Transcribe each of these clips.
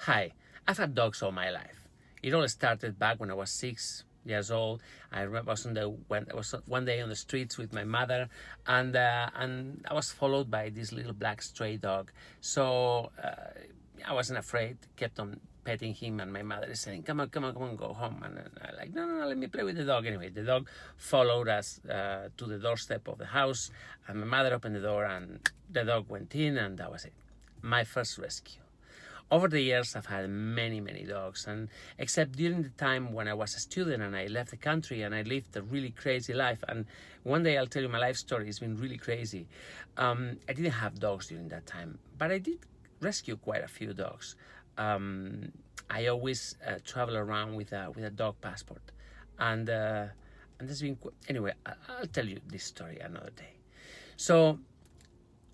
Hi, I've had dogs all my life. It all started back when I was 6 years old. I remember I was one day on the streets with my mother, and I was followed by this little black stray dog. So I wasn't afraid. Kept on petting him, and my mother is saying, "Come on, come on, come on, go home." And I like, "No, no, no, let me play with the dog." Anyway, the dog followed us to the doorstep of the house, and my mother opened the door, and the dog went in, and that was it. My first rescue. Over the years, I've had many, many dogs, and except during the time when I was a student and I left the country and I lived a really crazy life. And one day I'll tell you my life story. It's been really crazy. I didn't have dogs during that time, but I did rescue quite a few dogs. I always travel around with a dog passport, and there's been anyway. I'll tell you this story another day. So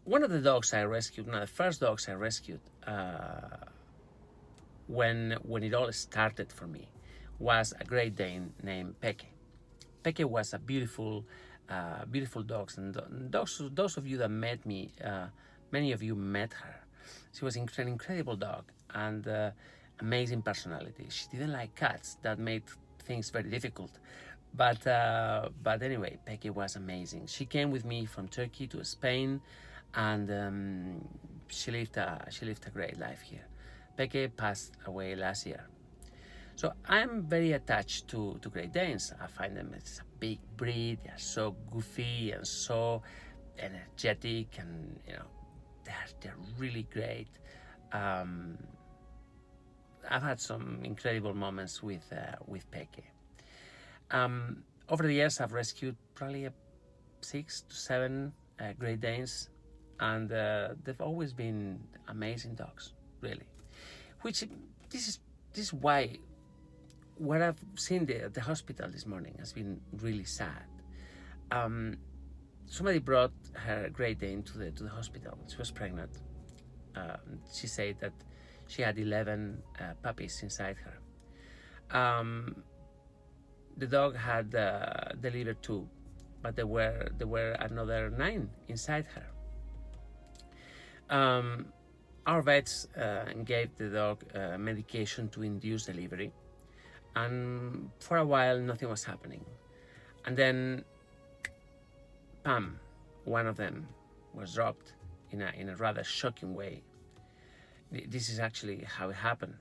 one of the dogs I rescued, one of the first dogs I rescued, when it all started for me, was a Great Dane named Peke. Peke was a beautiful dog, and those of you that met me, many of you met her. She was an incredible dog and amazing personality. She didn't like cats. That made things very difficult. But anyway, Peke was amazing. She came with me from Turkey to Spain, and she lived a great life here. Peke passed away last year. So I'm very attached to Great Danes. I find them as a big breed. They're so goofy and so energetic, and they're really great. I've had some incredible moments with Peke. Over the years, I've rescued probably 6 to 7 Great Danes, and they've always been amazing dogs, really. Which this is why what I've seen at the hospital this morning has been really sad. Somebody brought her Great Dane to the hospital. She was pregnant. She said that she had 11 puppies inside her. The dog had delivered 2, but there were another 9 inside her. Our vets gave the dog medication to induce delivery, and for a while nothing was happening. And then, bam, one of them was dropped in a rather shocking way. This is actually how it happened.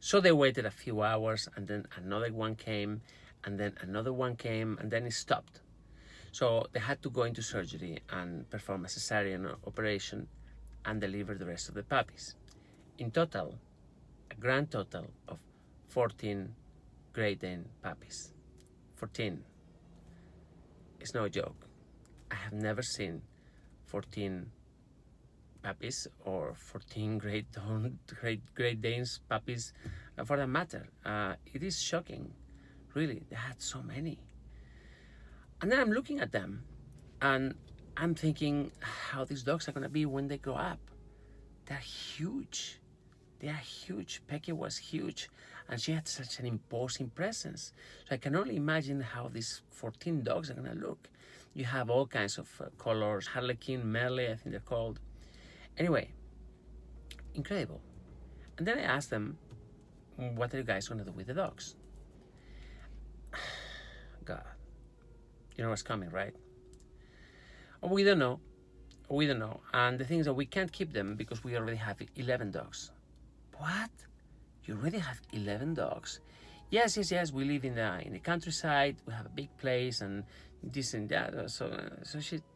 So they waited a few hours, and then another one came, and then another one came, and then it stopped. So they had to go into surgery and perform a cesarean operation and deliver the rest of the puppies. In total, a grand total of 14 Great Dane puppies. 14. It's no joke. I have never seen 14 puppies or 14 Great Danes puppies, for that matter. It is shocking, really. They had so many. And then I'm looking at them, and I'm thinking how these dogs are gonna be when they grow up. They're huge. They are huge. Pecky was huge, and she had such an imposing presence. So I can only imagine how these 14 dogs are gonna look. You have all kinds of colors, Harlequin, Merle, I think they're called. Anyway, incredible. And then I asked them, what are you guys gonna do with the dogs? God, you know what's coming, right? Oh, we don't know. We don't know. And the thing is that we can't keep them because we already have 11 dogs. What? You already have 11 dogs? Yes, yes, yes. We live in the countryside. We have a big place and this and that. So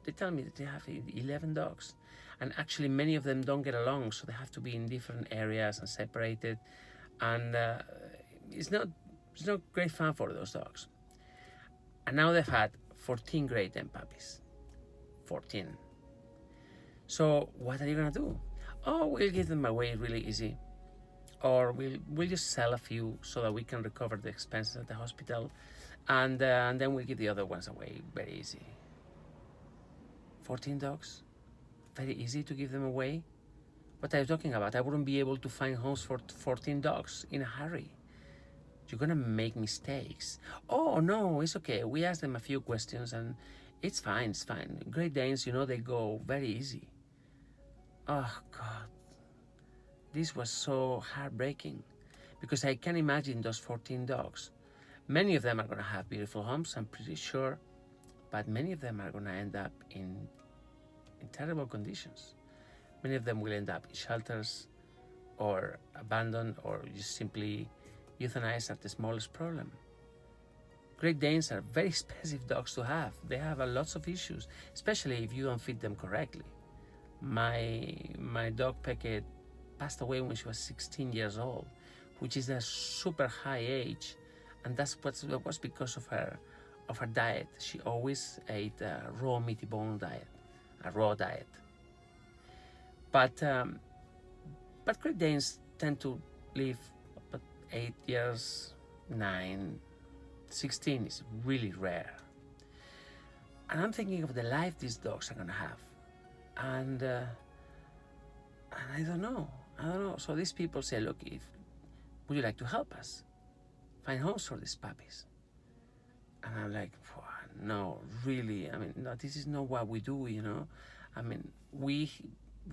they tell me that they have 11 dogs, and actually many of them don't get along, so they have to be in different areas and separated, and it's not great fun for those dogs. And now they've had 14 Great Dane puppies. 14. So what are you gonna do? Oh, we'll give them away really easy, or we'll just sell a few so that we can recover the expenses at the hospital, and then we'll give the other ones away very easy. 14 dogs, very easy to give them away. What are you talking about? I wouldn't be able to find homes for 14 dogs in a hurry. You're gonna make mistakes. Oh no, it's okay. We asked them a few questions and it's fine, it's fine. Great Danes, you know, they go very easy. Oh God, this was so heartbreaking because I can imagine those 14 dogs. Many of them are gonna have beautiful homes, I'm pretty sure, but many of them are gonna end up in terrible conditions. Many of them will end up in shelters or abandoned or just simply euthanized at the smallest problem. Great Danes are very expensive dogs to have. They have lots of issues, especially if you don't feed them correctly. My dog Pecky passed away when she was 16 years old, which is a super high age, and that was because of her diet. She always ate a raw meaty bone diet, a raw diet. But Great Danes tend to live about 8 years, 9, 16 is really rare. And I'm thinking of the life these dogs are gonna have, and I don't know. So these people say, look, would you like to help us find homes for these puppies? And I'm like, no, really. I mean, no, this is not what we do, you know. I mean, we're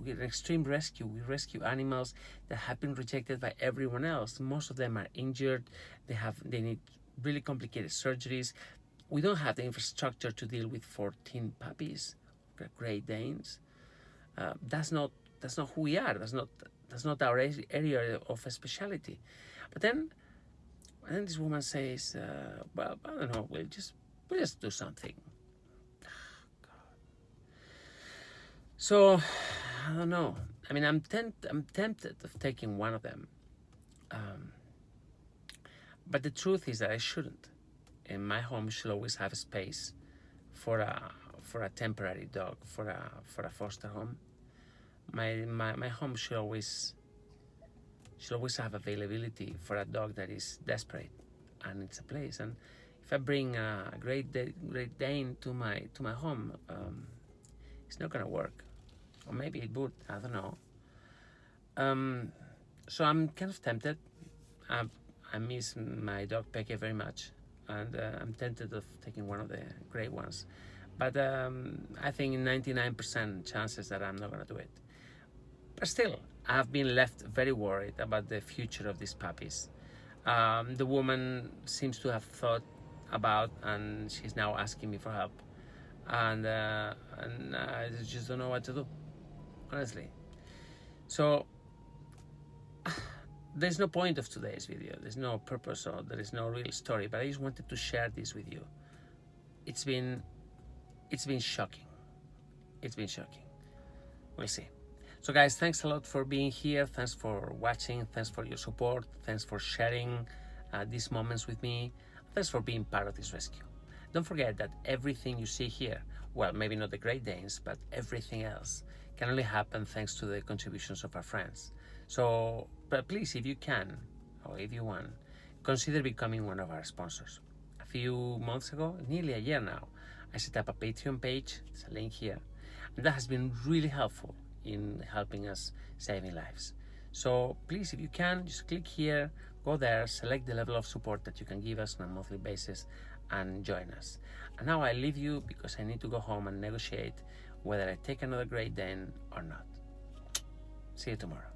an extreme rescue. We rescue animals that have been rejected by everyone else. Most of them are injured. They need really complicated surgeries. We don't have the infrastructure to deal with 14 puppies, Great Danes. That's not who we are. That's not our area of specialty. But then this woman says, well, I don't know. We'll just do something. So I don't know. I mean, I'm tempted of taking one of them. But the truth is that I shouldn't. And my home should always have a space for a temporary dog, for a foster home. My home should always have availability for a dog that is desperate and it's a place. And if I bring a Great Dane to my home, it's not gonna work. Or maybe it would, I don't know. So I'm kind of tempted. I miss my dog Pecky very much, and I'm tempted of taking one of the great ones. But I think 99% chances that I'm not gonna do it. But still, I've been left very worried about the future of these puppies. The woman seems to have thought about, and she's now asking me for help. And I just don't know what to do, honestly. So there's no point of today's video. There's no purpose, or there is no real story. But I just wanted to share this with you. It's been shocking. It's been shocking. We'll see. So guys, thanks a lot for being here. Thanks for watching. Thanks for your support. Thanks for sharing these moments with me. Thanks for being part of this rescue. Don't forget that everything you see here, well, maybe not the Great Danes, but everything else can only happen thanks to the contributions of our friends. So, but please, if you can, or if you want, consider becoming one of our sponsors. A few months ago, nearly a year now, I set up a Patreon page. There's a link here. And that has been really helpful in helping us saving lives. So please, if you can, just click here, go there, select the level of support that you can give us on a monthly basis, and join us. And now I leave you because I need to go home and negotiate whether I take another Great Dane or not. See you tomorrow.